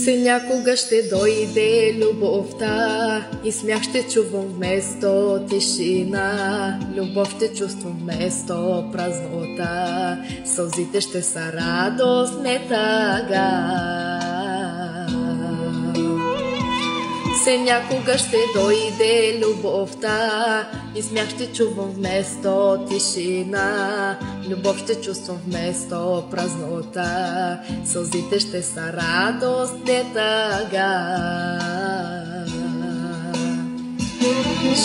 Се някога ще дойде любовта и смях ще чувам вместо тишина. Любов ще чувствам вместо празнота. Сълзите ще са радост, не тъга. Се някога ще дойде любовта и смях ще чувам вместо тишина. Любов ще чувствам вместо празнота. Сълзите ще са радост, не тъга.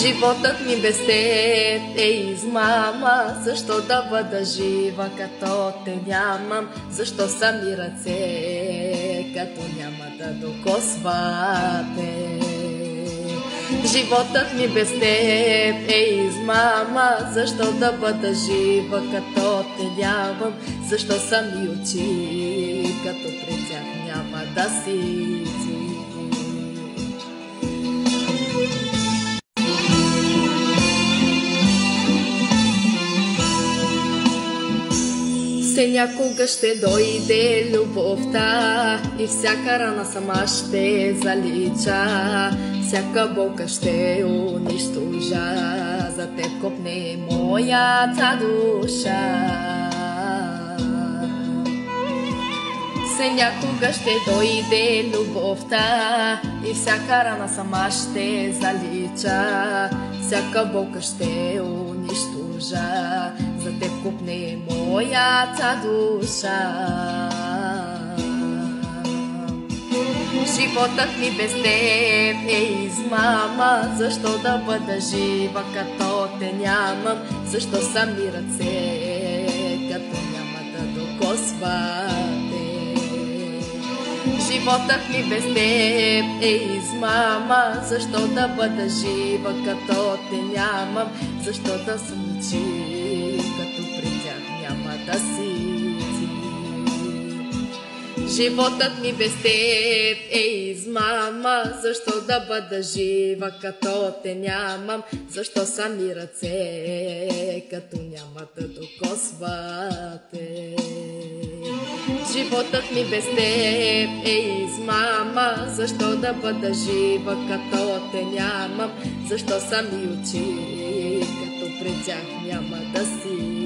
Животът ми без теб е измама. Защо да бъда жива, като те нямам? Защо са ми ръце, като няма да докосвате? Животът ми без теб е измама. Защо да бъда жива, като те нямам? Защо са ми очи, като пред тях няма да си? Се някога ще дойде любовта и всяка рана сама ще залича. Всяка болка ще унищожа. За теб копне моята душа. Се някога ще дойде любовта и всяка рана сама ще залича. Всяка болка ще унищожа. За теб купне моята душа. Животът ми без теб е измама. Защо да бъда жива, като те нямам? Защо са ми ръце, като няма да докосвате? Животът ми без теб е измама. Защо да бъда жива, като те нямам? Защо да съм очи, като при тях няма да си? Животът ми без теб е измама. Защо да бъда жива, като те нямам? Защо са ми ръце, като няма да докосвате? Животът ми без теб е измама. Защо да бъда жива, като те нямам? Защо са ми очи, като пред тях няма да си?